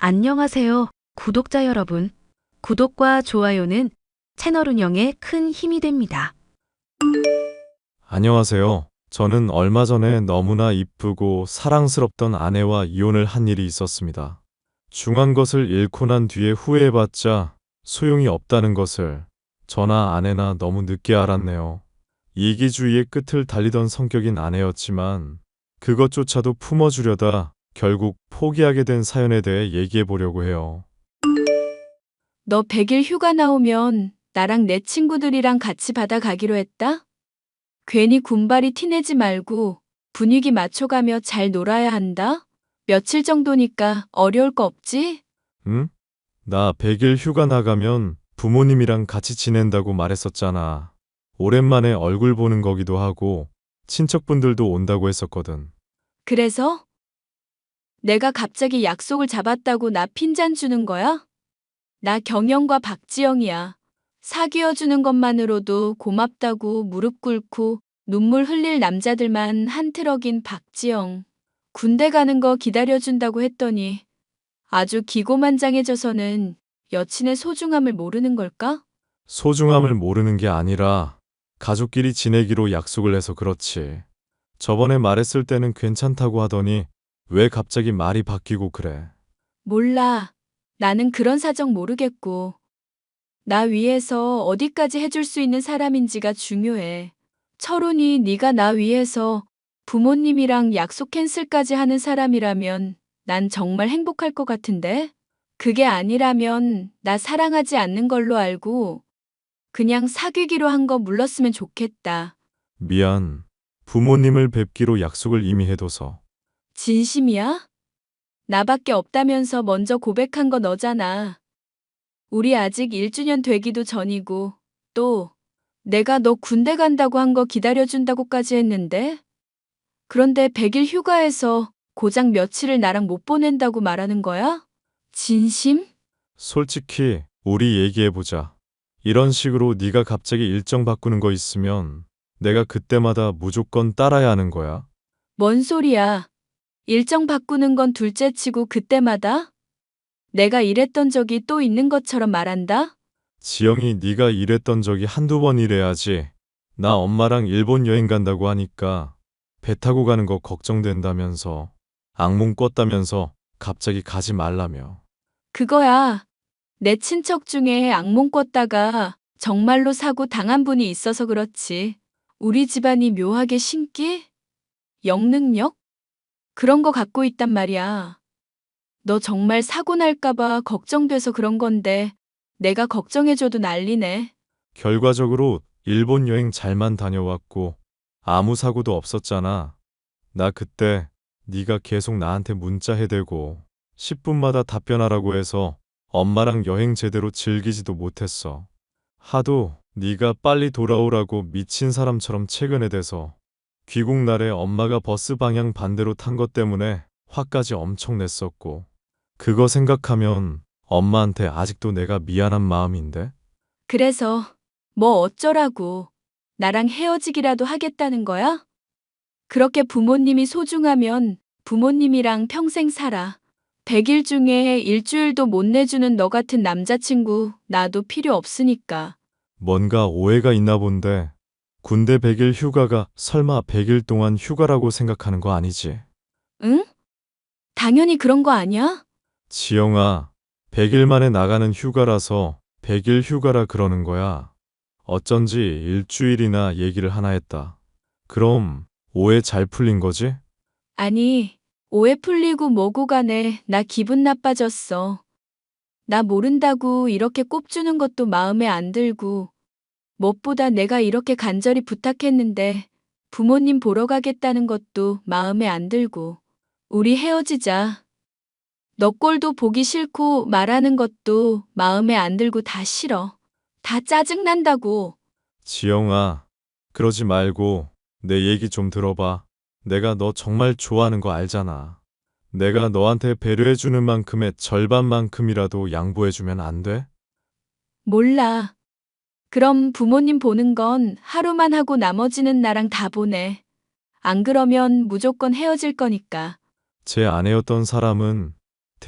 안녕하세요, 구독자 여러분. 구독과 좋아요는 채널 운영에 큰 힘이 됩니다. 안녕하세요. 저는 얼마 전에 너무나 이쁘고 사랑스럽던 아내와 이혼을 한 일이 있었습니다. 중요한 것을 잃고 난 뒤에 후회해봤자 소용이 없다는 것을 저나 아내나 너무 늦게 알았네요. 이기주의의 끝을 달리던 성격인 아내였지만 그것조차도 품어주려다 결국 포기하게 된 사연에 대해 얘기해 보려고 해요. 너 100일 휴가 나오면 나랑 내 친구들이랑 같이 바다 가기로 했다? 괜히 군발이 티내지 말고 분위기 맞춰가며 잘 놀아야 한다? 며칠 정도니까 어려울 거 없지? 응? 나 100일 휴가 나가면 부모님이랑 같이 지낸다고 말했었잖아. 오랜만에 얼굴 보는 거기도 하고 친척분들도 온다고 했었거든. 그래서? 내가 갑자기 약속을 잡았다고 나 핀잔 주는 거야? 나 경영과 박지영이야. 사귀어 주는 것만으로도 고맙다고 무릎 꿇고 눈물 흘릴 남자들만 한 트럭인 박지영. 군대 가는 거 기다려준다고 했더니 아주 기고만장해져서는 여친의 소중함을 모르는 걸까? 소중함을 모르는 게 아니라 가족끼리 지내기로 약속을 해서 그렇지. 저번에 말했을 때는 괜찮다고 하더니 왜 갑자기 말이 바뀌고 그래. 몰라. 나는 그런 사정 모르겠고. 나 위해서 어디까지 해줄 수 있는 사람인지가 중요해. 철훈이 네가 나 위해서 부모님이랑 약속 캔슬까지 하는 사람이라면 난 정말 행복할 것 같은데? 그게 아니라면 나 사랑하지 않는 걸로 알고 그냥 사귀기로 한 거 물렀으면 좋겠다. 미안. 부모님을 뵙기로 약속을 이미 해둬서. 진심이야? 나밖에 없다면서 먼저 고백한 거 너잖아. 우리 아직 1주년 되기도 전이고 또 내가 너 군대 간다고 한 거 기다려준다고까지 했는데? 그런데 100일 휴가에서 고작 며칠을 나랑 못 보낸다고 말하는 거야? 진심? 솔직히 우리 얘기해보자. 이런 식으로 네가 갑자기 일정 바꾸는 거 있으면 내가 그때마다 무조건 따라야 하는 거야. 뭔 소리야? 일정 바꾸는 건 둘째치고 그때마다? 내가 이랬던 적이 또 있는 것처럼 말한다? 지영이 네가 이랬던 적이 한두 번이래야지. 나 엄마랑 일본 여행 간다고 하니까 배 타고 가는 거 걱정된다면서 악몽 꿨다면서 갑자기 가지 말라며. 그거야. 내 친척 중에 악몽 꿨다가 정말로 사고 당한 분이 있어서 그렇지. 우리 집안이 묘하게 신기? 영능력? 그런 거 갖고 있단 말이야. 너 정말 사고 날까봐 걱정돼서 그런 건데 내가 걱정해줘도 난리네. 결과적으로 일본 여행 잘만 다녀왔고 아무 사고도 없었잖아. 나 그때 네가 계속 나한테 문자 해대고 10분마다 답변하라고 해서 엄마랑 여행 제대로 즐기지도 못했어. 하도 네가 빨리 돌아오라고 미친 사람처럼 최근에 돼서 귀국 날에 엄마가 버스 방향 반대로 탄 것 때문에 화까지 엄청 냈었고 그거 생각하면 엄마한테 아직도 내가 미안한 마음인데? 그래서 뭐 어쩌라고. 나랑 헤어지기라도 하겠다는 거야? 그렇게 부모님이 소중하면 부모님이랑 평생 살아. 100일 중에 일주일도 못 내주는 너 같은 남자친구 나도 필요 없으니까. 뭔가 오해가 있나 본데 군대 100일 휴가가 설마 100일 동안 휴가라고 생각하는 거 아니지? 응? 당연히 그런 거 아니야? 지영아, 100일 만에 나가는 휴가라서 100일 휴가라 그러는 거야. 어쩐지 일주일이나 얘기를 하나 했다. 그럼 오해 잘 풀린 거지? 아니, 오해 풀리고 뭐고 간에 나 기분 나빠졌어. 나 모른다고 이렇게 꼽주는 것도 마음에 안 들고, 무엇보다 내가 이렇게 간절히 부탁했는데 부모님 보러 가겠다는 것도 마음에 안 들고, 우리 헤어지자. 너 꼴도 보기 싫고 말하는 것도 마음에 안 들고 다 싫어. 다 짜증난다고. 지영아, 그러지 말고 내 얘기 좀 들어봐. 내가 너 정말 좋아하는 거 알잖아. 내가 너한테 배려해주는 만큼의 절반만큼이라도 양보해주면 안 돼? 몰라. 그럼 부모님 보는 건 하루만 하고 나머지는 나랑 다 보내. 안 그러면 무조건 헤어질 거니까. 제 아내였던 사람은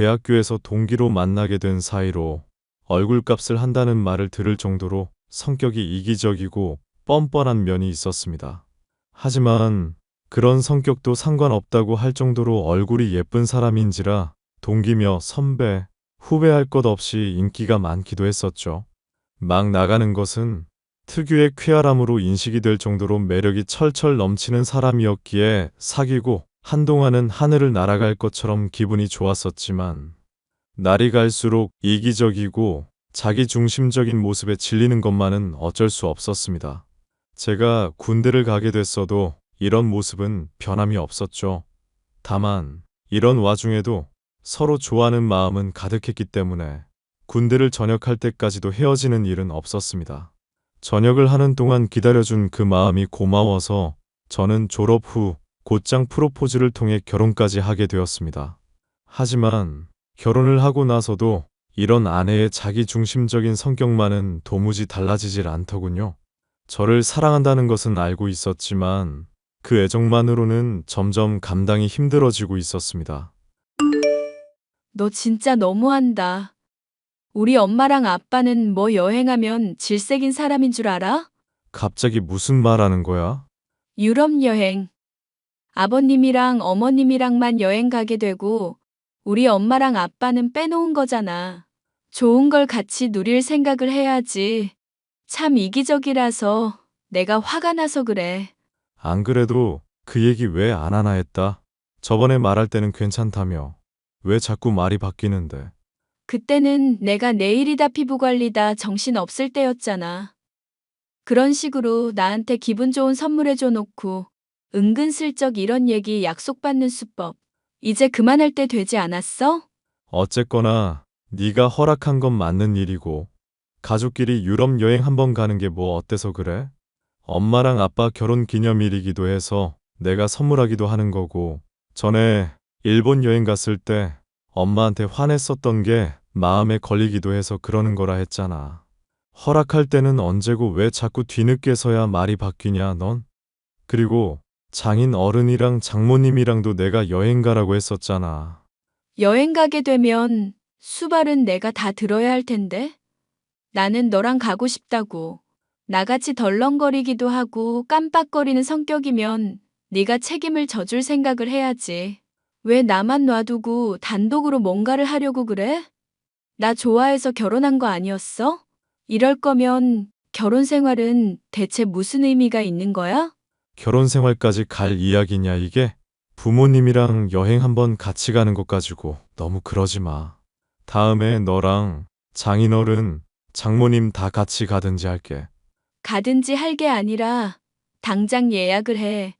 대학교에서 동기로 만나게 된 사이로 얼굴값을 한다는 말을 들을 정도로 성격이 이기적이고 뻔뻔한 면이 있었습니다. 하지만 그런 성격도 상관없다고 할 정도로 얼굴이 예쁜 사람인지라 동기며 선배, 후배할 것 없이 인기가 많기도 했었죠. 막 나가는 것은 특유의 쾌활함으로 인식이 될 정도로 매력이 철철 넘치는 사람이었기에 사귀고 한동안은 하늘을 날아갈 것처럼 기분이 좋았었지만 날이 갈수록 이기적이고 자기중심적인 모습에 질리는 것만은 어쩔 수 없었습니다. 제가 군대를 가게 됐어도 이런 모습은 변함이 없었죠. 다만 이런 와중에도 서로 좋아하는 마음은 가득했기 때문에 군대를 전역할 때까지도 헤어지는 일은 없었습니다. 전역을 하는 동안 기다려준 그 마음이 고마워서 저는 졸업 후 곧장 프로포즈를 통해 결혼까지 하게 되었습니다. 하지만 결혼을 하고 나서도 이런 아내의 자기중심적인 성격만은 도무지 달라지질 않더군요. 저를 사랑한다는 것은 알고 있었지만 그 애정만으로는 점점 감당이 힘들어지고 있었습니다. 너 진짜 너무한다. 우리 엄마랑 아빠는 뭐 여행하면 질색인 사람인 줄 알아? 갑자기 무슨 말 하는 거야? 유럽 여행. 아버님이랑 어머님이랑만 여행 가게 되고 우리 엄마랑 아빠는 빼놓은 거잖아. 좋은 걸 같이 누릴 생각을 해야지. 참 이기적이라서 내가 화가 나서 그래. 안 그래도 그 얘기 왜 안 하나 했다. 저번에 말할 때는 괜찮다며. 왜 자꾸 말이 바뀌는데. 그때는 내가 내일이다 피부관리다 정신 없을 때였잖아. 그런 식으로 나한테 기분 좋은 선물해줘 놓고 은근슬쩍 이런 얘기 약속받는 수법. 이제 그만할 때 되지 않았어? 어쨌거나 네가 허락한 건 맞는 일이고 가족끼리 유럽 여행 한번 가는 게 뭐 어때서 그래? 엄마랑 아빠 결혼 기념일이기도 해서 내가 선물하기도 하는 거고 전에 일본 여행 갔을 때 엄마한테 화냈었던 게 마음에 걸리기도 해서 그러는 거라 했잖아. 허락할 때는 언제고 왜 자꾸 뒤늦게서야 말이 바뀌냐 넌? 그리고 장인 어른이랑 장모님이랑도 내가 여행 가라고 했었잖아. 여행 가게 되면 수발은 내가 다 들어야 할 텐데. 나는 너랑 가고 싶다고. 나같이 덜렁거리기도 하고 깜빡거리는 성격이면 네가 책임을 져줄 생각을 해야지. 왜 나만 놔두고 단독으로 뭔가를 하려고 그래? 나 좋아해서 결혼한 거 아니었어? 이럴 거면 결혼 생활은 대체 무슨 의미가 있는 거야? 결혼 생활까지 갈 이야기냐 이게? 부모님이랑 여행 한번 같이 가는 것 가지고 너무 그러지 마. 다음에 너랑 장인어른, 장모님 다 같이 가든지 할게. 가든지 할 게 아니라 당장 예약을 해.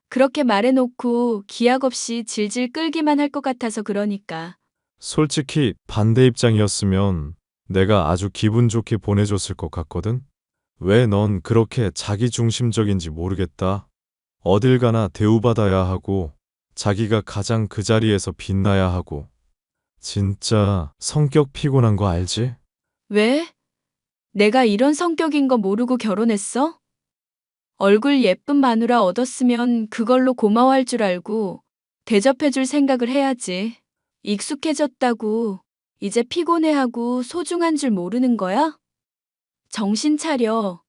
그렇게 말해놓고 기약 없이 질질 끌기만 할 것 같아서 그러니까. 솔직히 반대 입장이었으면 내가 아주 기분 좋게 보내줬을 것 같거든? 왜 넌 그렇게 자기중심적인지 모르겠다. 어딜 가나 대우받아야 하고 자기가 가장 그 자리에서 빛나야 하고 진짜 성격 피곤한 거 알지? 왜? 내가 이런 성격인 거 모르고 결혼했어? 얼굴 예쁜 마누라 얻었으면 그걸로 고마워할 줄 알고 대접해줄 생각을 해야지. 익숙해졌다고 이제 피곤해하고 소중한 줄 모르는 거야? 정신 차려.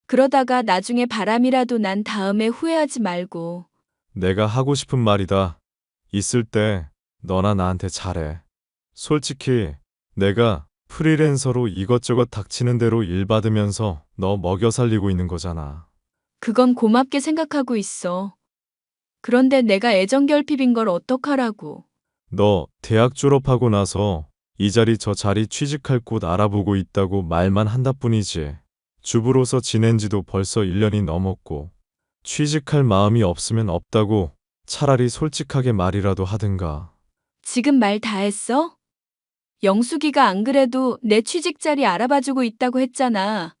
그러다가 나중에 바람이라도 난 다음에 후회하지 말고. 내가 하고 싶은 말이다. 있을 때 너나 나한테 잘해. 솔직히 내가 프리랜서로 이것저것 닥치는 대로 일 받으면서 너 먹여 살리고 있는 거잖아. 그건 고맙게 생각하고 있어. 그런데 내가 애정 결핍인 걸 어떡하라고. 너 대학 졸업하고 나서 이 자리 저 자리 취직할 곳 알아보고 있다고 말만 한다 뿐이지. 주부로서 지낸 지도 벌써 1년이 넘었고 취직할 마음이 없으면 없다고 차라리 솔직하게 말이라도 하든가. 지금 말 다 했어? 영숙이가 안 그래도 내 취직 자리 알아봐주고 있다고 했잖아.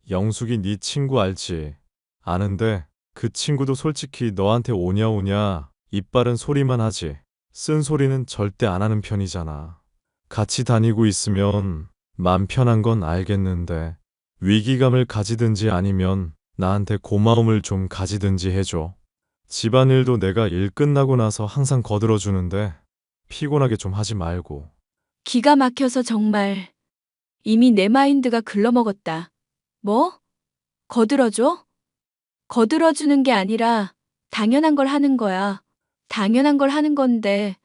영숙이 네 친구 알지? 아는데 그 친구도 솔직히 너한테 오냐 오냐 이빨은 소리만 하지. 쓴 소리는 절대 안 하는 편이잖아. 같이 다니고 있으면 맘 편한 건 알겠는데 위기감을 가지든지 아니면 나한테 고마움을 좀 가지든지 해줘. 집안일도 내가 일 끝나고 나서 항상 거들어주는데 피곤하게 좀 하지 말고. 기가 막혀서 정말. 이미 내 마인드가 글러먹었다. 뭐? 거들어줘? 거들어주는 게 아니라 당연한 걸 하는 거야. 당연한 걸 하는 건데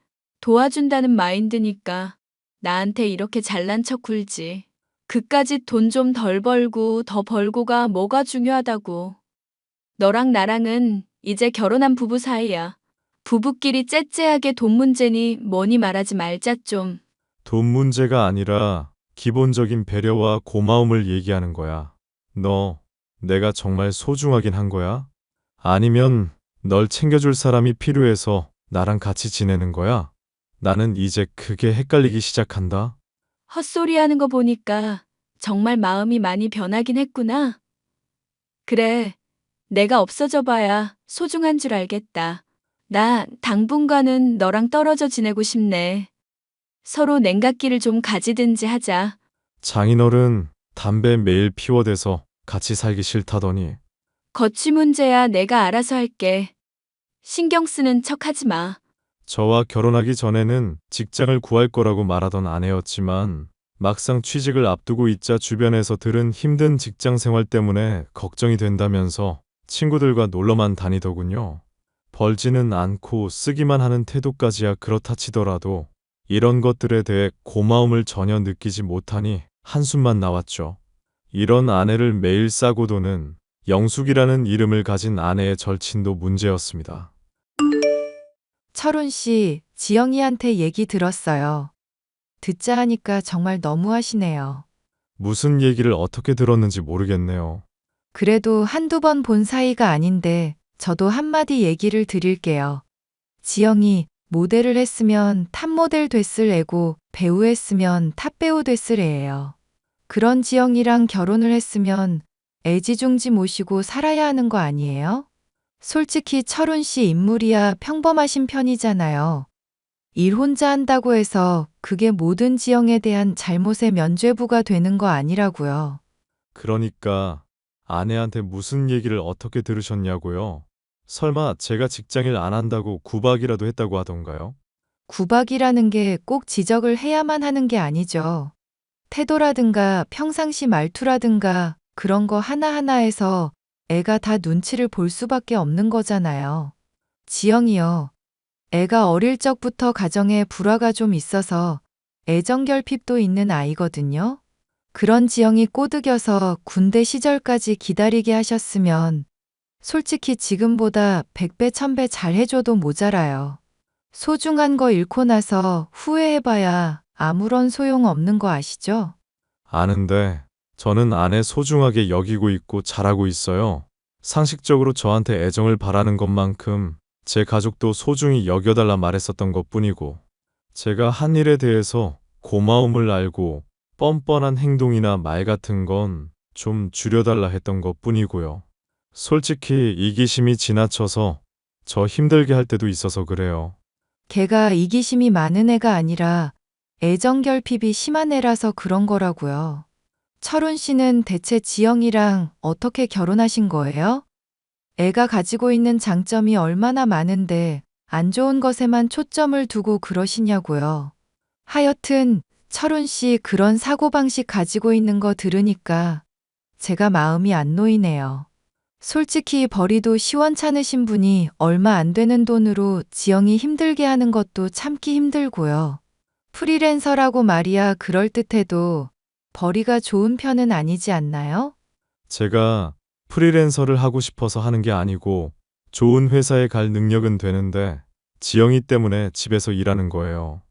도와준다는 마인드니까 나한테 이렇게 잘난 척 굴지. 그까짓 돈 좀 덜 벌고 더 벌고가 뭐가 중요하다고. 너랑 나랑은 이제 결혼한 부부 사이야. 부부끼리 째째하게 돈 문제니 뭐니 말하지 말자 좀. 돈 문제가 아니라 기본적인 배려와 고마움을 얘기하는 거야. 너, 내가 정말 소중하긴 한 거야? 아니면 널 챙겨줄 사람이 필요해서 나랑 같이 지내는 거야? 나는 이제 그게 헷갈리기 시작한다. 헛소리 하는 거 보니까 정말 마음이 많이 변하긴 했구나. 그래, 내가 없어져 봐야 소중한 줄 알겠다. 나 당분간은 너랑 떨어져 지내고 싶네. 서로 냉각기를 좀 가지든지 하자. 장인어른 담배 매일 피워대서 같이 살기 싫다더니. 거취 문제야 내가 알아서 할게. 신경 쓰는 척 하지 마. 저와 결혼하기 전에는 직장을 구할 거라고 말하던 아내였지만 막상 취직을 앞두고 있자 주변에서 들은 힘든 직장 생활 때문에 걱정이 된다면서 친구들과 놀러만 다니더군요. 벌지는 않고 쓰기만 하는 태도까지야 그렇다 치더라도 이런 것들에 대해 고마움을 전혀 느끼지 못하니 한숨만 나왔죠. 이런 아내를 매일 싸고 도는 영숙이라는 이름을 가진 아내의 절친도 문제였습니다. 철훈 씨, 지영이한테 얘기 들었어요. 듣자 하니까 정말 너무하시네요. 무슨 얘기를 어떻게 들었는지 모르겠네요. 그래도 한두 번 본 사이가 아닌데 저도 한마디 얘기를 드릴게요. 지영이 모델을 했으면 탑모델 됐을 애고 배우 했으면 탑배우 됐을 애예요. 그런 지영이랑 결혼을 했으면 애지중지 모시고 살아야 하는 거 아니에요? 솔직히 철훈 씨 인물이야 평범하신 편이잖아요. 일 혼자 한다고 해서 그게 모든 지영에 대한 잘못의 면죄부가 되는 거 아니라고요. 그러니까 아내한테 무슨 얘기를 어떻게 들으셨냐고요? 설마 제가 직장일 안 한다고 구박이라도 했다고 하던가요? 구박이라는 게 꼭 지적을 해야만 하는 게 아니죠. 태도라든가 평상시 말투라든가 그런 거 하나하나에서 애가 다 눈치를 볼 수밖에 없는 거잖아요. 지영이요. 애가 어릴 적부터 가정에 불화가 좀 있어서 애정결핍도 있는 아이거든요. 그런 지영이 꼬드겨서 군대 시절까지 기다리게 하셨으면 솔직히 지금보다 100배, 1000배 잘해줘도 모자라요. 소중한 거 잃고 나서 후회해봐야 아무런 소용 없는 거 아시죠? 아는데 저는 아내 소중하게 여기고 있고 잘하고 있어요. 상식적으로 저한테 애정을 바라는 것만큼 제 가족도 소중히 여겨달라 말했었던 것뿐이고 제가 한 일에 대해서 고마움을 알고 뻔뻔한 행동이나 말 같은 건 좀 줄여달라 했던 것뿐이고요. 솔직히 이기심이 지나쳐서 저 힘들게 할 때도 있어서 그래요. 걔가 이기심이 많은 애가 아니라 애정결핍이 심한 애라서 그런 거라고요. 철훈 씨는 대체 지영이랑 어떻게 결혼하신 거예요? 애가 가지고 있는 장점이 얼마나 많은데 안 좋은 것에만 초점을 두고 그러시냐고요. 하여튼 철훈 씨 그런 사고방식 가지고 있는 거 들으니까 제가 마음이 안 놓이네요. 솔직히 벌이도 시원찮으신 분이 얼마 안 되는 돈으로 지영이 힘들게 하는 것도 참기 힘들고요. 프리랜서라고 말이야 그럴듯해도 벌이가 좋은 편은 아니지 않나요? 제가 프리랜서를 하고 싶어서 하는 게 아니고 좋은 회사에 갈 능력은 되는데 지영이 때문에 집에서 일하는 거예요.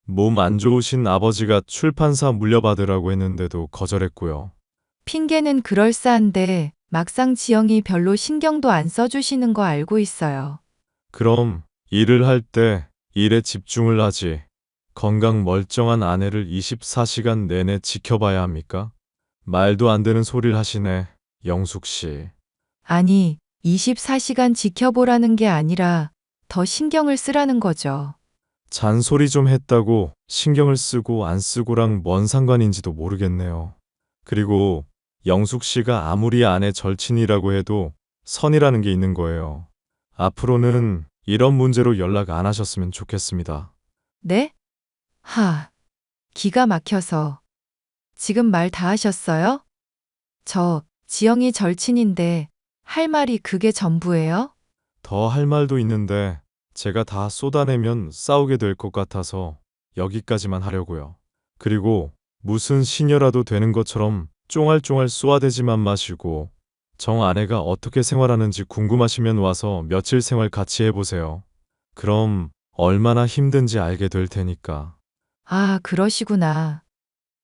몸 안 좋으신 아버지가 출판사 물려받으라고 했는데도 거절했고요. 핑계는 그럴싸한데 막상 지영이 별로 신경도 안 써주시는 거 알고 있어요. 그럼 일을 할 때 일에 집중을 하지. 건강 멀쩡한 아내를 24시간 내내 지켜봐야 합니까? 말도 안 되는 소리를 하시네, 영숙 씨. 아니, 24시간 지켜보라는 게 아니라 더 신경을 쓰라는 거죠. 잔소리 좀 했다고 신경을 쓰고 안 쓰고랑 뭔 상관인지도 모르겠네요. 그리고 영숙 씨가 아무리 아내 절친이라고 해도 선이라는 게 있는 거예요. 앞으로는 이런 문제로 연락 안 하셨으면 좋겠습니다. 네? 기가 막혀서. 지금 말 다 하셨어요? 저, 지영이 절친인데, 할 말이 그게 전부예요? 더 할 말도 있는데 제가 다 쏟아내면 싸우게 될 것 같아서 여기까지만 하려고요. 그리고 무슨 시녀라도 되는 것처럼 쫑알쫑알 쏘아대지만 마시고 정 아내가 어떻게 생활하는지 궁금하시면 와서 며칠 생활 같이 해보세요. 그럼 얼마나 힘든지 알게 될 테니까. 아, 그러시구나.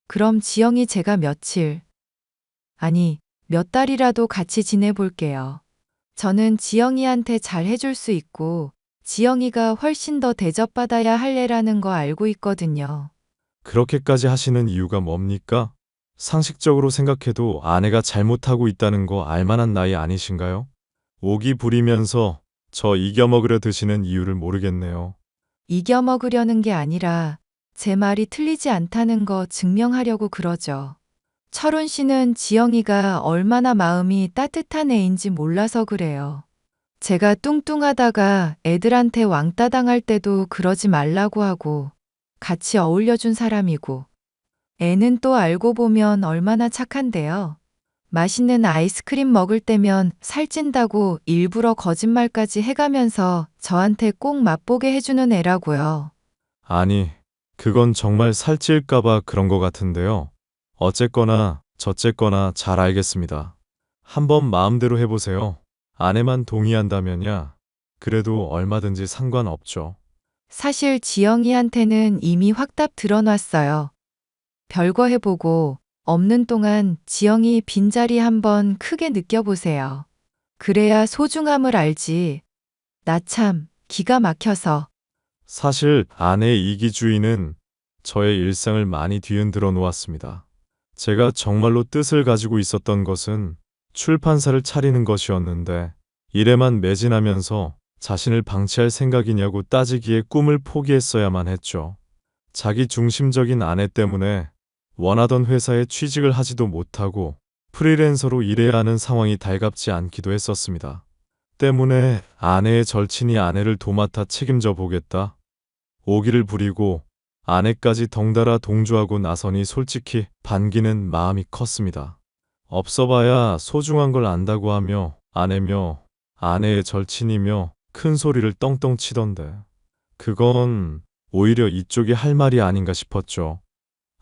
그럼 지영이 제가 며칠, 아니, 몇 달이라도 같이 지내볼게요. 저는 지영이한테 잘 해줄 수 있고, 지영이가 훨씬 더 대접받아야 할 애라는 거 알고 있거든요. 그렇게까지 하시는 이유가 뭡니까? 상식적으로 생각해도 아내가 잘못하고 있다는 거 알만한 나이 아니신가요? 오기 부리면서 저 이겨먹으려 드시는 이유를 모르겠네요. 이겨먹으려는 게 아니라, 제 말이 틀리지 않다는 거 증명하려고 그러죠. 철훈 씨는 지영이가 얼마나 마음이 따뜻한 애인지 몰라서 그래요. 제가 뚱뚱하다가 애들한테 왕따 당할 때도 그러지 말라고 하고 같이 어울려준 사람이고 애는 또 알고 보면 얼마나 착한데요. 맛있는 아이스크림 먹을 때면 살찐다고 일부러 거짓말까지 해가면서 저한테 꼭 맛보게 해주는 애라고요. 아니, 그건 정말 살찔까봐 그런 것 같은데요. 어쨌거나 저쨌거나 잘 알겠습니다. 한번 마음대로 해보세요. 아내만 동의한다면야 그래도 얼마든지 상관없죠. 사실 지영이한테는 이미 확답 들어놨어요. 별거 해보고 없는 동안 지영이 빈자리 한번 크게 느껴보세요. 그래야 소중함을 알지. 나 참 기가 막혀서. 사실 아내의 이기주의는 저의 일상을 많이 뒤흔들어 놓았습니다. 제가 정말로 뜻을 가지고 있었던 것은 출판사를 차리는 것이었는데 일에만 매진하면서 자신을 방치할 생각이냐고 따지기에 꿈을 포기했어야만 했죠. 자기 중심적인 아내 때문에 원하던 회사에 취직을 하지도 못하고 프리랜서로 일해야 하는 상황이 달갑지 않기도 했었습니다. 때문에 아내의 절친이 아내를 도맡아 책임져 보겠다. 오기를 부리고 아내까지 덩달아 동조하고 나서니 솔직히 반기는 마음이 컸습니다. 없어봐야 소중한 걸 안다고 하며 아내며 아내의 절친이며 큰 소리를 떵떵 치던데 그건 오히려 이쪽이 할 말이 아닌가 싶었죠.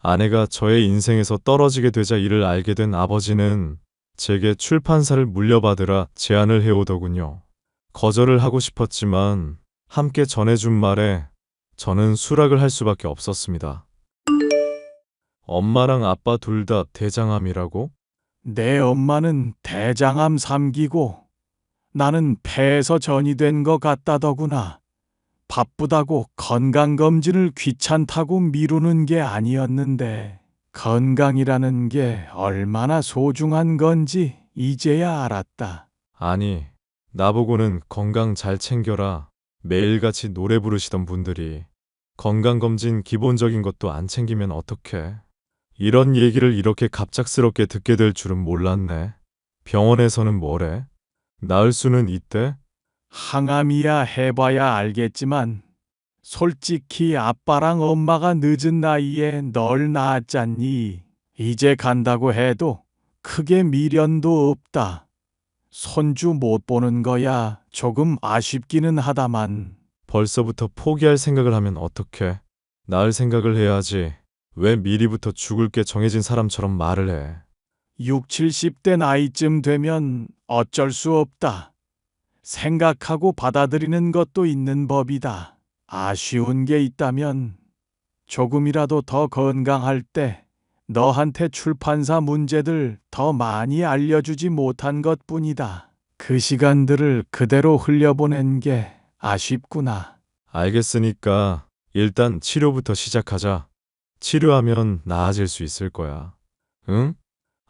아내가 저의 인생에서 떨어지게 되자 이를 알게 된 아버지는 제게 출판사를 물려받으라 제안을 해오더군요. 거절을 하고 싶었지만 함께 전해준 말에 저는 수락을 할 수밖에 없었습니다. 엄마랑 아빠 둘 다 대장암이라고? 내 엄마는 대장암 3기고 나는 폐에서 전이 된 것 같다더구나. 바쁘다고 건강검진을 귀찮다고 미루는 게 아니었는데 건강이라는 게 얼마나 소중한 건지 이제야 알았다. 아니, 나보고는 건강 잘 챙겨라 매일같이 노래 부르시던 분들이 건강검진 기본적인 것도 안 챙기면 어떡해. 이런 얘기를 이렇게 갑작스럽게 듣게 될 줄은 몰랐네. 병원에서는 뭐래? 나을 수는 있대? 항암이야 해봐야 알겠지만 솔직히 아빠랑 엄마가 늦은 나이에 널 낳았잖니. 이제 간다고 해도 크게 미련도 없다. 손주 못 보는 거야 조금 아쉽기는 하다만. 벌써부터 포기할 생각을 하면 어떡해. 나을 생각을 해야지. 왜 미리부터 죽을 게 정해진 사람처럼 말을 해. 6, 70대 나이쯤 되면 어쩔 수 없다. 생각하고 받아들이는 것도 있는 법이다. 아쉬운 게 있다면 조금이라도 더 건강할 때 너한테 출판사 문제들 더 많이 알려주지 못한 것뿐이다. 그 시간들을 그대로 흘려보낸 게 아쉽구나. 알겠으니까 일단 치료부터 시작하자. 치료하면 나아질 수 있을 거야. 응?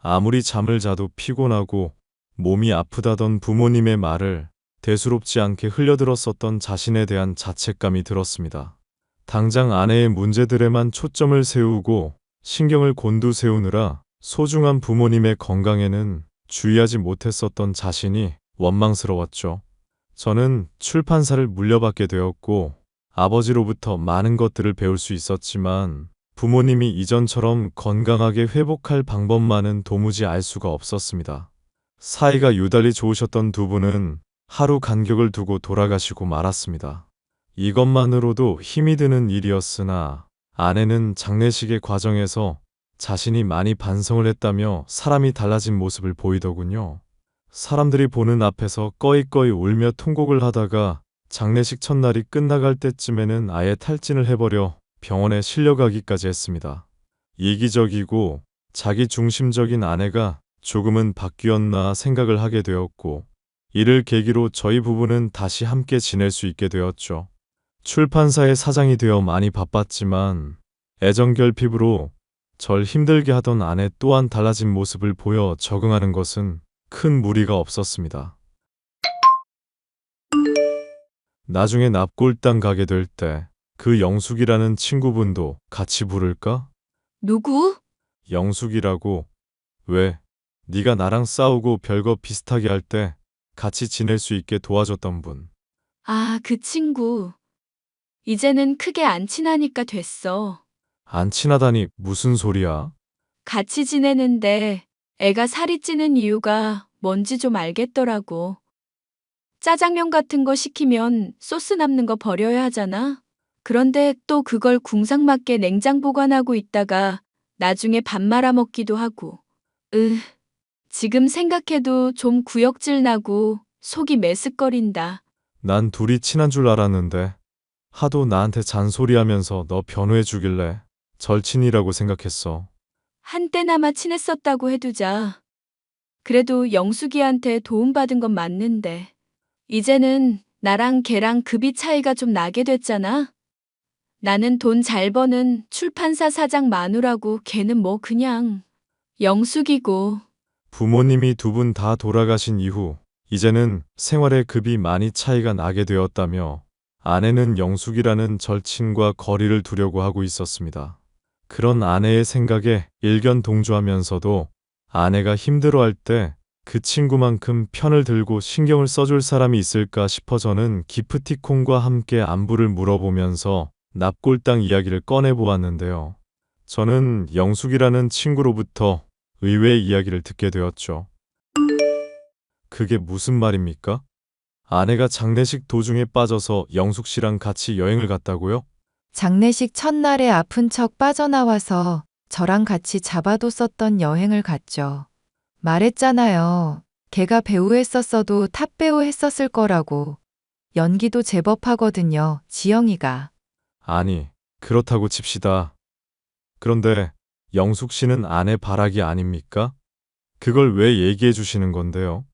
아무리 잠을 자도 피곤하고 몸이 아프다던 부모님의 말을 대수롭지 않게 흘려들었었던 자신에 대한 자책감이 들었습니다. 당장 아내의 문제들에만 초점을 세우고 신경을 곤두세우느라 소중한 부모님의 건강에는 주의하지 못했었던 자신이 원망스러웠죠. 저는 출판사를 물려받게 되었고 아버지로부터 많은 것들을 배울 수 있었지만 부모님이 이전처럼 건강하게 회복할 방법만은 도무지 알 수가 없었습니다. 사이가 유달리 좋으셨던 두 분은 하루 간격을 두고 돌아가시고 말았습니다. 이것만으로도 힘이 드는 일이었으나 아내는 장례식의 과정에서 자신이 많이 반성을 했다며 사람이 달라진 모습을 보이더군요. 사람들이 보는 앞에서 꺼이꺼이 울며 통곡을 하다가 장례식 첫날이 끝나갈 때쯤에는 아예 탈진을 해버려 병원에 실려가기까지 했습니다. 이기적이고 자기 중심적인 아내가 조금은 바뀌었나 생각을 하게 되었고, 이를 계기로 저희 부부는 다시 함께 지낼 수 있게 되었죠. 출판사의 사장이 되어 많이 바빴지만 애정결핍으로 절 힘들게 하던 아내 또한 달라진 모습을 보여 적응하는 것은 큰 무리가 없었습니다. 나중에 납골당 가게 될 때 그 영숙이라는 친구분도 같이 부를까? 누구? 영숙이라고. 왜? 네가 나랑 싸우고 별거 비슷하게 할 때 같이 지낼 수 있게 도와줬던 분. 아, 그 친구. 이제는 크게 안 친하니까 됐어. 안 친하다니 무슨 소리야? 같이 지내는데 애가 살이 찌는 이유가 뭔지 좀 알겠더라고. 짜장면 같은 거 시키면 소스 남는 거 버려야 하잖아. 그런데 또 그걸 궁상맞게 냉장 보관하고 있다가 나중에 밥 말아 먹기도 하고. 지금 생각해도 좀 구역질 나고 속이 메스꺼린다. 난 둘이 친한 줄 알았는데 하도 나한테 잔소리하면서 너 변호해 주길래 절친이라고 생각했어. 한때나마 친했었다고 해두자. 그래도 영숙이한테 도움받은 건 맞는데. 이제는 나랑 걔랑 급이 차이가 좀 나게 됐잖아. 나는 돈 잘 버는 출판사 사장 마누라고 걔는 뭐 그냥 영숙이고. 부모님이 두 분 다 돌아가신 이후 이제는 생활의 급이 많이 차이가 나게 되었다며 아내는 영숙이라는 절친과 거리를 두려고 하고 있었습니다. 그런 아내의 생각에 일견 동조하면서도 아내가 힘들어할 때 그 친구만큼 편을 들고 신경을 써줄 사람이 있을까 싶어 저는 기프티콘과 함께 안부를 물어보면서 납골당 이야기를 꺼내보았는데요. 저는 영숙이라는 친구로부터 의외의 이야기를 듣게 되었죠. 그게 무슨 말입니까? 아내가 장례식 도중에 빠져서 영숙 씨랑 같이 여행을 갔다고요? 장례식 첫날에 아픈 척 빠져나와서 저랑 같이 잡아뒀었던 여행을 갔죠. 말했잖아요. 걔가 배우 했었어도 탑배우 했었을 거라고. 연기도 제법 하거든요, 지영이가. 아니, 그렇다고 칩시다. 그런데 영숙 씨는 아내 바라기 아닙니까? 그걸 왜 얘기해 주시는 건데요?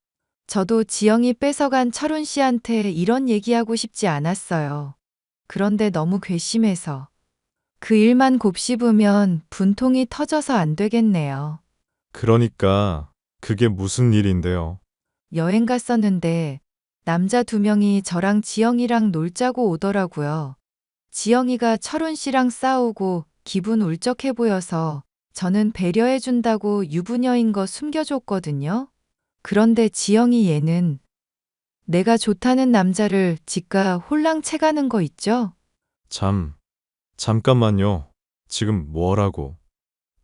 저도 지영이 뺏어간 철훈 씨한테 이런 얘기하고 싶지 않았어요. 그런데 너무 괘씸해서. 그 일만 곱씹으면 분통이 터져서 안 되겠네요. 그러니까 그게 무슨 일인데요? 여행 갔었는데 남자 2명이 저랑 지영이랑 놀자고 오더라고요. 지영이가 철훈 씨랑 싸우고 기분 울적해 보여서 저는 배려해준다고 유부녀인 거 숨겨줬거든요. 그런데 지영이 얘는 내가 좋다는 남자를 집가 홀랑 채가는 거 있죠? 잠깐만요. 지금 뭐라고?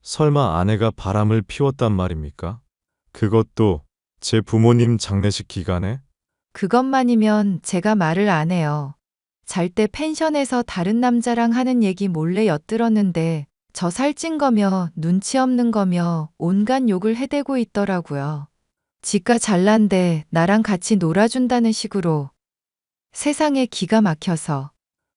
설마 아내가 바람을 피웠단 말입니까? 그것도 제 부모님 장례식 기간에? 그것만이면 제가 말을 안 해요. 잘 때 펜션에서 다른 남자랑 하는 얘기 몰래 엿들었는데 저 살찐 거며 눈치 없는 거며 온갖 욕을 해대고 있더라고요. 지가 잘난데 나랑 같이 놀아준다는 식으로. 세상에 기가 막혀서.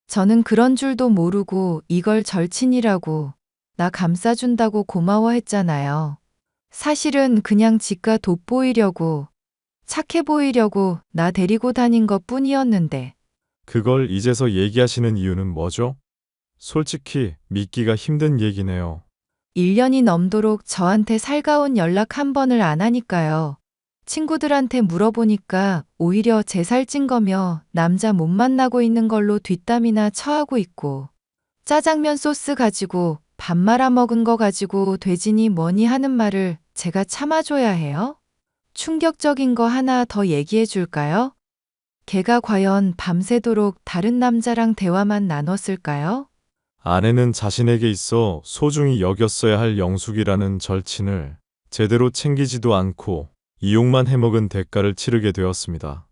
저는 그런 줄도 모르고 이걸 절친이라고 나 감싸준다고 고마워했잖아요. 사실은 그냥 지가 돋보이려고 착해 보이려고 나 데리고 다닌 것 뿐이었는데. 그걸 이제서 얘기하시는 이유는 뭐죠? 솔직히 믿기가 힘든 얘기네요. 1년이 넘도록 저한테 살가운 연락 한 번을 안 하니까요. 친구들한테 물어보니까 오히려 제 살찐 거며 남자 못 만나고 있는 걸로 뒷담이나 처하고 있고, 짜장면 소스 가지고 밥 말아 먹은 거 가지고 돼지니 뭐니 하는 말을 제가 참아줘야 해요? 충격적인 거 하나 더 얘기해 줄까요? 걔가 과연 밤새도록 다른 남자랑 대화만 나눴을까요? 아내는 자신에게 있어 소중히 여겼어야 할 영숙이라는 절친을 제대로 챙기지도 않고 이용만 해먹은 대가를 치르게 되었습니다.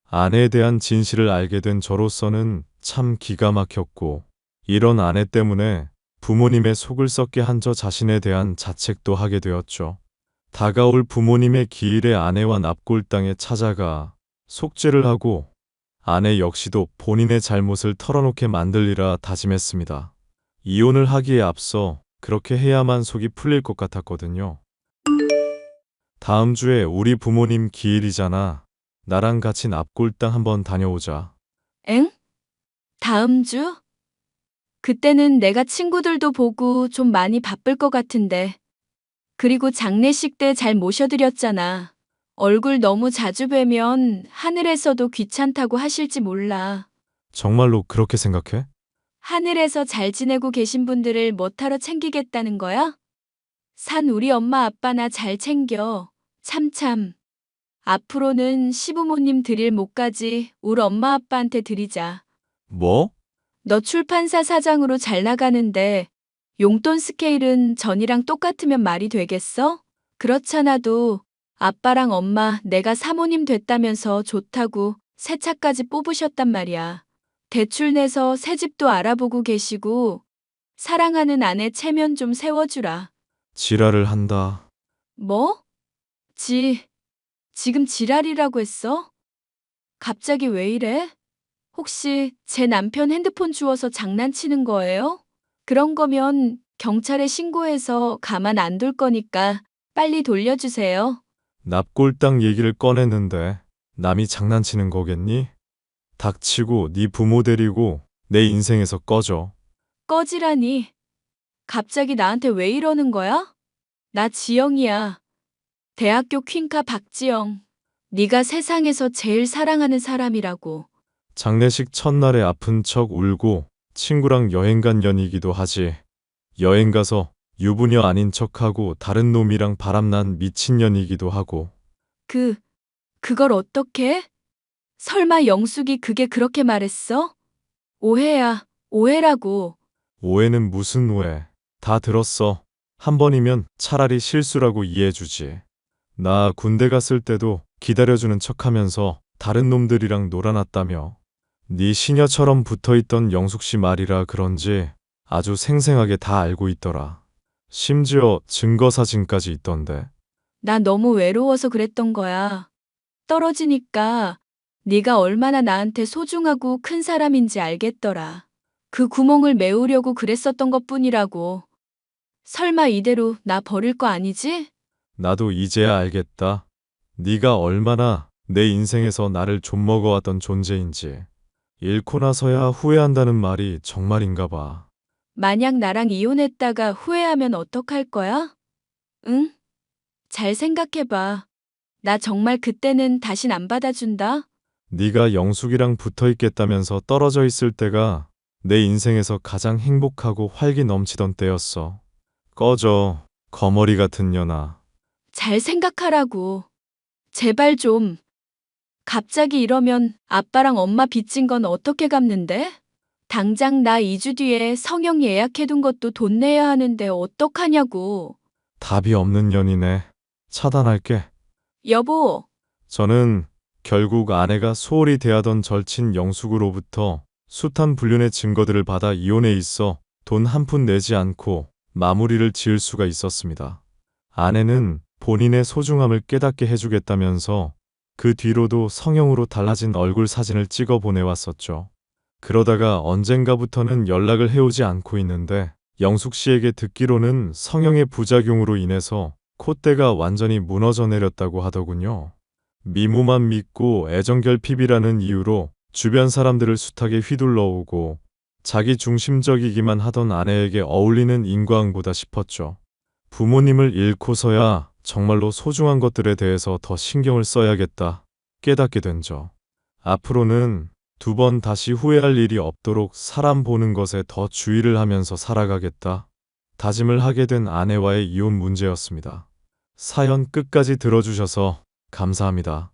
아내에 대한 진실을 알게 된 저로서는 참 기가 막혔고, 이런 아내 때문에 부모님의 속을 썩게 한 저 자신에 대한 자책도 하게 되었죠. 다가올 부모님의 기일에 아내와 납골당에 찾아가 속죄를 하고 아내 역시도 본인의 잘못을 털어놓게 만들리라 다짐했습니다. 이혼을 하기에 앞서 그렇게 해야만 속이 풀릴 것 같았거든요. 다음 주에 우리 부모님 기일이잖아. 나랑 같이 납골당 한번 다녀오자. 엥? 다음 주? 그때는 내가 친구들도 보고 좀 많이 바쁠 것 같은데. 그리고 장례식 때 잘 모셔드렸잖아. 얼굴 너무 자주 뵈면 하늘에서도 귀찮다고 하실지 몰라. 정말로 그렇게 생각해? 하늘에서 잘 지내고 계신 분들을 뭐하러 챙기겠다는 거야? 산 우리 엄마 아빠나 잘 챙겨. 참참. 앞으로는 시부모님 드릴 못까지 우리 엄마 아빠한테 드리자. 뭐? 너 출판사 사장으로 잘 나가는데 용돈 스케일은 전이랑 똑같으면 말이 되겠어? 그렇잖아도 아빠랑 엄마 내가 사모님 됐다면서 좋다고 새 차까지 뽑으셨단 말이야. 대출 내서 새 집도 알아보고 계시고 사랑하는 아내 체면 좀 세워주라. 지랄을 한다. 뭐? 지금 지랄이라고 했어? 갑자기 왜 이래? 혹시 제 남편 핸드폰 주워서 장난치는 거예요? 그런 거면 경찰에 신고해서 가만 안 둘 거니까 빨리 돌려주세요. 납골당 얘기를 꺼냈는데 남이 장난치는 거겠니? 닥치고 네 부모 데리고 내 인생에서 꺼져. 꺼지라니. 갑자기 나한테 왜 이러는 거야? 나 지영이야. 대학교 퀸카 박지영. 네가 세상에서 제일 사랑하는 사람이라고. 장례식 첫날에 아픈 척 울고 친구랑 여행 간 년이기도 하지. 여행 가서 유부녀 아닌 척하고 다른 놈이랑 바람난 미친년이기도 하고. 그걸 어떻게? 설마 영숙이 그게 그렇게 말했어? 오해야, 오해라고. 오해는 무슨 오해. 다 들었어. 한 번이면 차라리 실수라고 이해해주지. 나 군대 갔을 때도 기다려주는 척하면서 다른 놈들이랑 놀아놨다며. 네 시녀처럼 붙어있던 영숙씨 말이라 그런지 아주 생생하게 다 알고 있더라. 심지어 증거 사진까지 있던데. 나 너무 외로워서 그랬던 거야. 떨어지니까 네가 얼마나 나한테 소중하고 큰 사람인지 알겠더라. 그 구멍을 메우려고 그랬었던 것뿐이라고. 설마 이대로 나 버릴 거 아니지? 나도 이제야 알겠다. 네가 얼마나 내 인생에서 나를 좀먹어왔던 존재인지. 잃고 나서야 후회한다는 말이 정말인가 봐. 만약 나랑 이혼했다가 후회하면 어떡할 거야? 응? 잘 생각해봐. 나 정말 그때는 다신 안 받아준다. 네가 영숙이랑 붙어있겠다면서 떨어져 있을 때가 내 인생에서 가장 행복하고 활기 넘치던 때였어. 꺼져, 거머리 같은 년아. 잘 생각하라고. 제발 좀. 갑자기 이러면 아빠랑 엄마 빚진 건 어떻게 갚는데? 당장 나 2주 뒤에 성형 예약해둔 것도 돈 내야 하는데 어떡하냐고. 답이 없는 년이네. 차단할게. 여보, 저는 결국 아내가 소홀히 대하던 절친 영숙으로부터 숱한 불륜의 증거들을 받아 이혼에 있어 돈 한 푼 내지 않고 마무리를 지을 수가 있었습니다. 아내는 본인의 소중함을 깨닫게 해주겠다면서 그 뒤로도 성형으로 달라진 얼굴 사진을 찍어 보내왔었죠. 그러다가 언젠가부터는 연락을 해오지 않고 있는데 영숙 씨에게 듣기로는 성형의 부작용으로 인해서 콧대가 완전히 무너져 내렸다고 하더군요. 미모만 믿고 애정결핍이라는 이유로 주변 사람들을 숱하게 휘둘러오고 자기 중심적이기만 하던 아내에게 어울리는 인과응보다 싶었죠. 부모님을 잃고서야 정말로 소중한 것들에 대해서 더 신경을 써야겠다 깨닫게 된 저. 앞으로는 2번 다시 후회할 일이 없도록 사람 보는 것에 더 주의를 하면서 살아가겠다 다짐을 하게 된 아내와의 이혼 문제였습니다. 사연 끝까지 들어주셔서 감사합니다.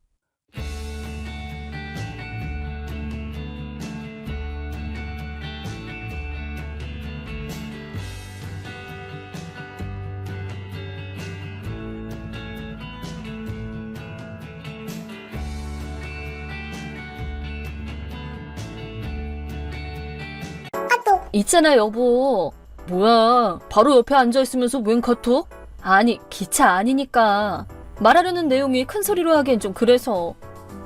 있잖아, 여보. 뭐야, 바로 옆에 앉아있으면서 웬 카톡? 아니, 기차 아니니까. 말하려는 내용이 큰 소리로 하기엔 좀 그래서.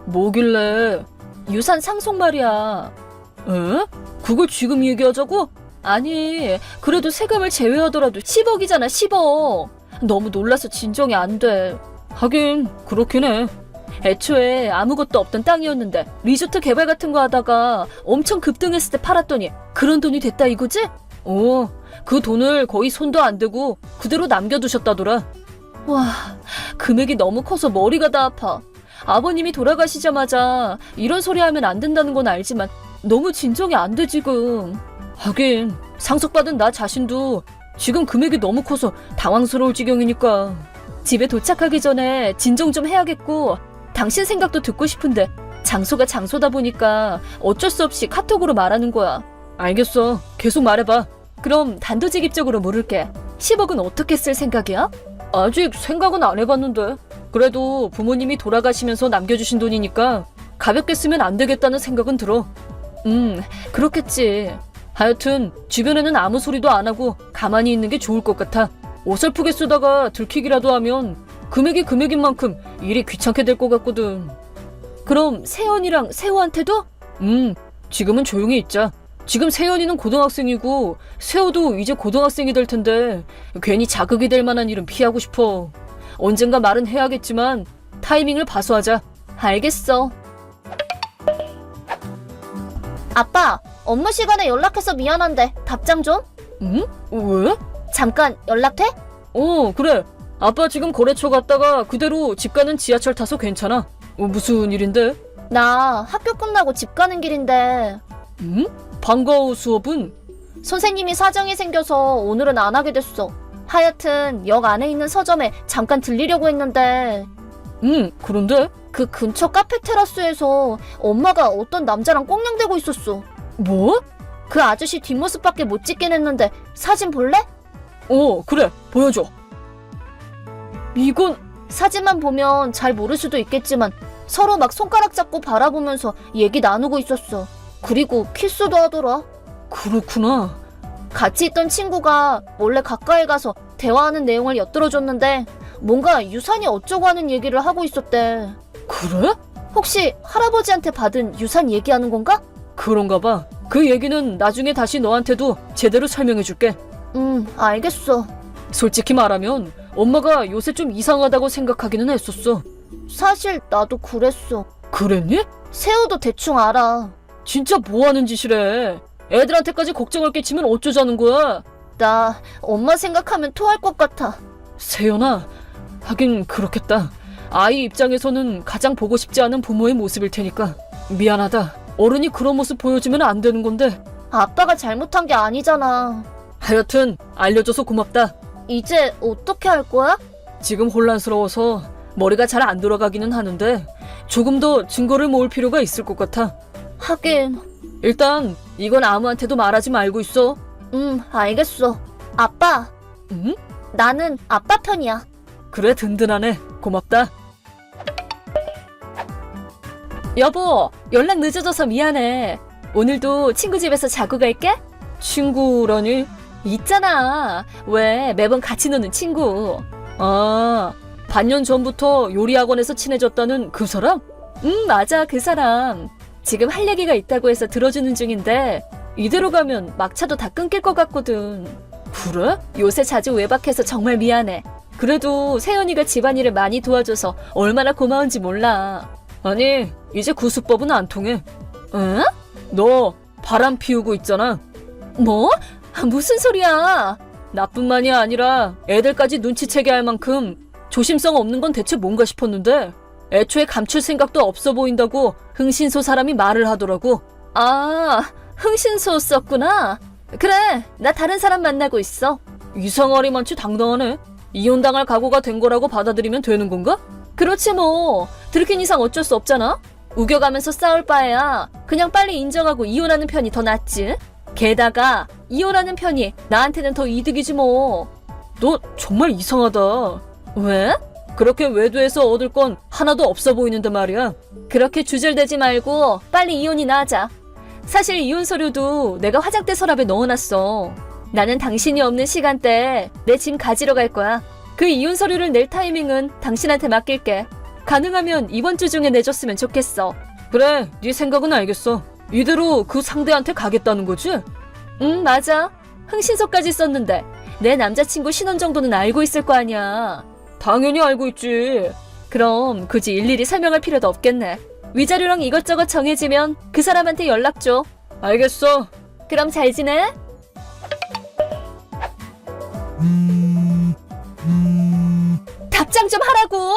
뭐길래? 유산 상속 말이야. 에? 그걸 지금 얘기하자고? 아니, 그래도 세금을 제외하더라도 10억이잖아, 10억. 너무 놀라서 진정이 안 돼. 하긴, 그렇긴 해. 애초에 아무것도 없던 땅이었는데 리조트 개발 같은 거 하다가 엄청 급등했을 때 팔았더니 그런 돈이 됐다 이거지? 그 돈을 거의 손도 안 대고 그대로 남겨두셨다더라. 와, 금액이 너무 커서 머리가 다 아파. 아버님이 돌아가시자마자 이런 소리 하면 안 된다는 건 알지만 너무 진정이 안 돼 지금. 하긴 상속받은 나 자신도 지금 금액이 너무 커서 당황스러울 지경이니까. 집에 도착하기 전에 진정 좀 해야겠고 당신 생각도 듣고 싶은데 장소가 장소다 보니까 어쩔 수 없이 카톡으로 말하는 거야. 알겠어. 계속 말해봐. 그럼 단도직입적으로 물을게. 10억은 어떻게 쓸 생각이야? 아직 생각은 안 해봤는데. 그래도 부모님이 돌아가시면서 남겨주신 돈이니까 가볍게 쓰면 안 되겠다는 생각은 들어. 그렇겠지. 하여튼 주변에는 아무 소리도 안 하고 가만히 있는 게 좋을 것 같아. 어설프게 쓰다가 들키기라도 하면 금액이 금액인 만큼 일이 귀찮게 될 것 같거든. 그럼 세연이랑 세호한테도? 지금은 조용히 있자. 지금 세연이는 고등학생이고 세호도 이제 고등학생이 될 텐데 괜히 자극이 될 만한 일은 피하고 싶어. 언젠가 말은 해야겠지만 타이밍을 봐서 하자. 알겠어. 아빠, 업무 시간에 연락해서 미안한데 답장 좀? 응? 왜? 잠깐 연락 돼? 그래. 아빠 지금 거래처 갔다가 그대로 집 가는 지하철 타서 괜찮아. 무슨 일인데? 나 학교 끝나고 집 가는 길인데 방과 후 수업은? 선생님이 사정이 생겨서 오늘은 안 하게 됐어. 하여튼 역 안에 있는 서점에 잠깐 들리려고 했는데 그런데? 그 근처 카페 테라스에서 엄마가 어떤 남자랑 꽁냥대고 있었어. 뭐? 그 아저씨 뒷모습밖에 못 찍긴 했는데 사진 볼래? 그래. 보여줘. 이건 사진만 보면 잘 모를 수도 있겠지만 서로 막 손가락 잡고 바라보면서 얘기 나누고 있었어. 그리고 키스도 하더라. 그렇구나. 같이 있던 친구가 몰래 가까이 가서 대화하는 내용을 엿들어줬는데 뭔가 유산이 어쩌고 하는 얘기를 하고 있었대. 그래? 혹시 할아버지한테 받은 유산 얘기하는 건가? 그런가 봐. 그 얘기는 나중에 다시 너한테도 제대로 설명해줄게. 알겠어. 솔직히 말하면 엄마가 요새 좀 이상하다고 생각하기는 했었어. 사실 나도 그랬어. 그랬니? 세호도 대충 알아. 진짜 뭐하는 짓이래. 애들한테까지 걱정을 끼치면 어쩌자는 거야. 나 엄마 생각하면 토할 것 같아. 세연아, 하긴 그렇겠다. 아이 입장에서는 가장 보고 싶지 않은 부모의 모습일 테니까. 미안하다. 어른이 그런 모습 보여주면 안 되는 건데. 아빠가 잘못한 게 아니잖아. 하여튼 알려줘서 고맙다. 이제 어떻게 할 거야? 지금 혼란스러워서 머리가 잘 안 돌아가기는 하는데 조금 더 증거를 모을 필요가 있을 것 같아. 하긴. 일단 이건 아무한테도 말하지 말고 있어. 알겠어. 아빠, 응? 나는 아빠 편이야. 그래, 든든하네. 고맙다. 여보, 연락 늦어져서 미안해. 오늘도 친구 집에서 자고 갈게. 친구라니? 있잖아. 왜 매번 같이 노는 친구. 아, 반년 전부터 요리학원에서 친해졌다는 그 사람? 맞아, 그 사람. 지금 할 얘기가 있다고 해서 들어주는 중인데 이대로 가면 막차도 다 끊길 것 같거든. 그래? 요새 자주 외박해서 정말 미안해. 그래도 세연이가 집안일을 많이 도와줘서 얼마나 고마운지 몰라. 아니, 이제 그 수법은 안 통해. 응? 너 바람 피우고 있잖아. 뭐? 무슨 소리야? 나뿐만이 아니라 애들까지 눈치채게 할 만큼 조심성 없는 건 대체 뭔가 싶었는데 애초에 감출 생각도 없어 보인다고 흥신소 사람이 말을 하더라고. 아, 흥신소 썼구나. 그래, 나 다른 사람 만나고 있어. 이상하리만치 당당하네. 이혼당할 각오가 된 거라고 받아들이면 되는 건가? 그렇지 뭐. 들킨 이상 어쩔 수 없잖아. 우겨가면서 싸울 바에야 그냥 빨리 인정하고 이혼하는 편이 더 낫지. 게다가 이혼하는 편이 나한테는 더 이득이지 뭐. 너 정말 이상하다. 왜? 그렇게 외도해서 얻을 건 하나도 없어 보이는데 말이야. 그렇게 주절대지 말고 빨리 이혼이나 하자. 사실 이혼 서류도 내가 화장대 서랍에 넣어놨어. 나는 당신이 없는 시간대에 내 짐 가지러 갈 거야. 그 이혼 서류를 낼 타이밍은 당신한테 맡길게. 가능하면 이번 주 중에 내줬으면 좋겠어. 그래, 네 생각은 알겠어. 이대로 그 상대한테 가겠다는 거지? 응, 맞아. 흥신소까지 썼는데 내 남자친구 신원 정도는 알고 있을 거 아니야. 당연히 알고 있지. 그럼 굳이 일일이 설명할 필요도 없겠네. 위자료랑 이것저것 정해지면 그 사람한테 연락 줘. 알겠어. 그럼 잘 지내? 답장 좀 하라고!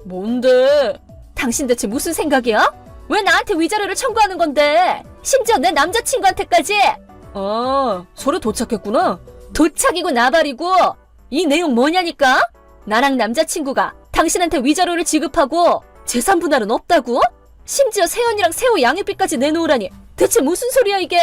뭔데? 당신 대체 무슨 생각이야? 왜 나한테 위자료를 청구하는 건데? 심지어 내 남자친구한테까지! 아, 서류 도착했구나. 도착이고 나발이고 이 내용 뭐냐니까? 나랑 남자친구가 당신한테 위자료를 지급하고 재산 분할은 없다고? 심지어 세연이랑 세호 양육비까지 내놓으라니 대체 무슨 소리야 이게?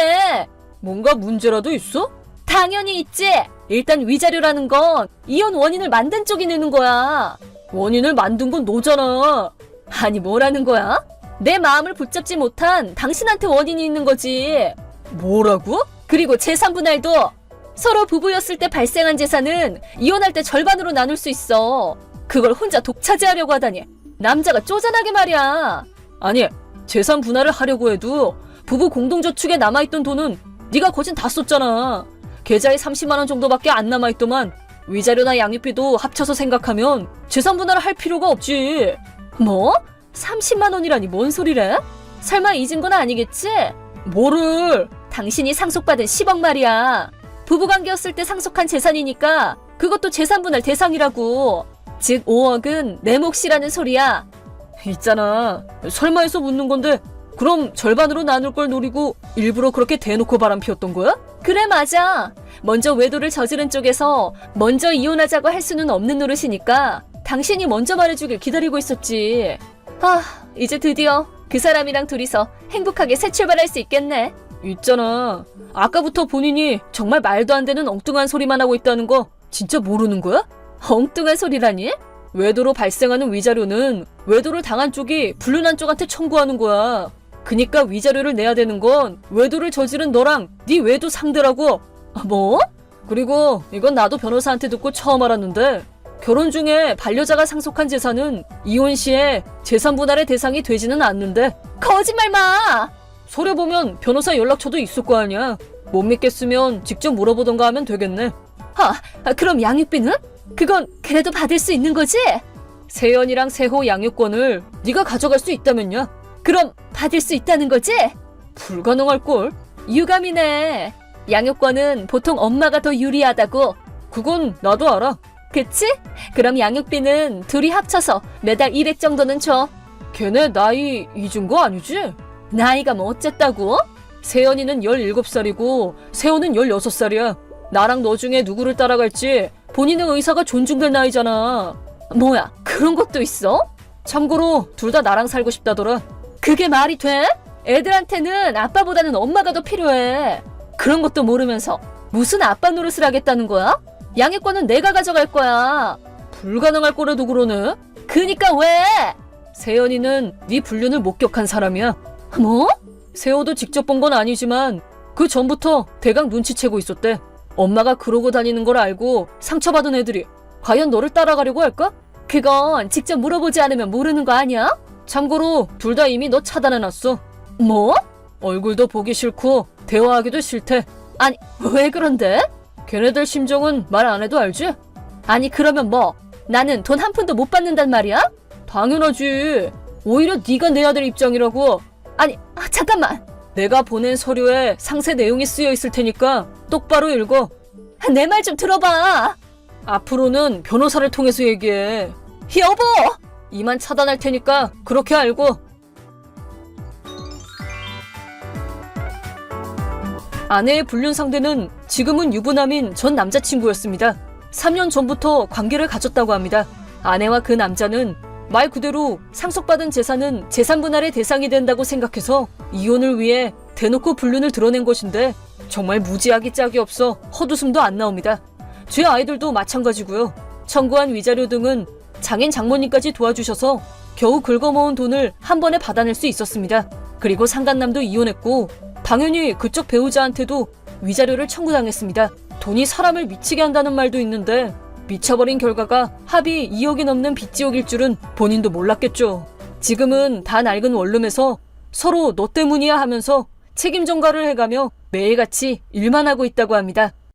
뭔가 문제라도 있어? 당연히 있지. 일단 위자료라는 건 이혼 원인을 만든 쪽이 내는 거야. 원인을 만든 건 너잖아. 아니 뭐라는 거야? 내 마음을 붙잡지 못한 당신한테 원인이 있는 거지. 뭐라고? 그리고 재산 분할도 서로 부부였을 때 발생한 재산은 이혼할 때 절반으로 나눌 수 있어. 그걸 혼자 독차지하려고 하다니 남자가 쪼잔하게 말이야. 아니 재산 분할을 하려고 해도 부부 공동저축에 남아있던 돈은 네가 거진 다 썼잖아. 계좌에 30만 원 정도밖에 안 남아있더만 위자료나 양육비도 합쳐서 생각하면 재산 분할을 할 필요가 없지. 뭐? 30만 원이라니 뭔 소리래? 설마 잊은 건 아니겠지? 뭐를? 당신이 상속받은 10억 말이야. 부부관계였을 때 상속한 재산이니까 그것도 재산 분할 대상이라고. 즉 5억은 내 몫이라는 소리야. 있잖아. 설마 해서 묻는 건데 그럼 절반으로 나눌 걸 노리고 일부러 그렇게 대놓고 바람 피웠던 거야? 그래 맞아. 먼저 외도를 저지른 쪽에서 먼저 이혼하자고 할 수는 없는 노릇이니까 당신이 먼저 말해주길 기다리고 있었지. 아, 이제 드디어 그 사람이랑 둘이서 행복하게 새 출발할 수 있겠네. 있잖아. 아까부터 본인이 정말 말도 안 되는 엉뚱한 소리만 하고 있다는 거 진짜 모르는 거야? 엉뚱한 소리라니? 외도로 발생하는 위자료는 외도를 당한 쪽이 불륜한 쪽한테 청구하는 거야. 그니까 위자료를 내야 되는 건 외도를 저지른 너랑 네 외도 상대라고. 뭐? 그리고 이건 나도 변호사한테 듣고 처음 알았는데 결혼 중에 반려자가 상속한 재산은 이혼 시에 재산 분할의 대상이 되지는 않는데. 거짓말 마! 서류 보면 변호사 연락처도 있을 거 아니야. 못 믿겠으면 직접 물어보던가 하면 되겠네. 그럼 양육비는? 그건 그래도 받을 수 있는 거지? 세연이랑 세호 양육권을 네가 가져갈 수 있다면야. 그럼 받을 수 있다는 거지? 불가능할걸. 유감이네. 양육권은 보통 엄마가 더 유리하다고. 그건 나도 알아. 그치? 그럼 양육비는 둘이 합쳐서 매달 200 정도는 줘. 걔네 나이 잊은 거 아니지? 나이가 뭐 어쨌다고? 세연이는 17살이고 세호는 16살이야. 나랑 너 중에 누구를 따라갈지 본인의 의사가 존중될 나이잖아. 뭐야, 그런 것도 있어? 참고로 둘 다 나랑 살고 싶다더라. 그게 말이 돼? 애들한테는 아빠보다는 엄마가 더 필요해. 그런 것도 모르면서 무슨 아빠 노릇을 하겠다는 거야? 양육권은 내가 가져갈 거야. 불가능할 거라도 그러네. 그니까 왜? 세연이는 네 불륜을 목격한 사람이야. 뭐? 세호도 직접 본 건 아니지만 그 전부터 대강 눈치채고 있었대. 엄마가 그러고 다니는 걸 알고 상처받은 애들이 과연 너를 따라가려고 할까? 그건 직접 물어보지 않으면 모르는 거 아니야? 참고로 둘 다 이미 너 차단해놨어. 뭐? 얼굴도 보기 싫고 대화하기도 싫대. 아니 왜 그런데? 걔네들 심정은 말 안 해도 알지? 아니 그러면 뭐 나는 돈 한 푼도 못 받는단 말이야? 당연하지. 오히려 네가 내야 될 입장이라고. 아니 잠깐만. 내가 보낸 서류에 상세 내용이 쓰여 있을 테니까 똑바로 읽어. 내 말 좀 들어봐. 앞으로는 변호사를 통해서 얘기해. 여보! 이만 차단할 테니까 그렇게 알고. 아내의 불륜 상대는 지금은 유부남인 전 남자친구였습니다. 3년 전부터 관계를 가졌다고 합니다. 아내와 그 남자는 말 그대로 상속받은 재산은 재산 분할의 대상이 된다고 생각해서 이혼을 위해 대놓고 불륜을 드러낸 것인데 정말 무지하기 짝이 없어 헛웃음도 안 나옵니다. 제 아이들도 마찬가지고요. 청구한 위자료 등은 장인 장모님까지 도와주셔서 겨우 긁어모은 돈을 한 번에 받아낼 수 있었습니다. 그리고 상간남도 이혼했고 당연히 그쪽 배우자한테도 위자료를 청구당했습니다. 돈이 사람을 미치게 한다는 말도 있는데 미쳐버린 결과가 합의 2억이 넘는 빚지옥일 줄은 본인도 몰랐겠죠. 지금은 다 낡은 원룸에서 서로 너 때문이야 하면서 책임 전가를 해가며 매일같이 일만 하고 있다고 합니다.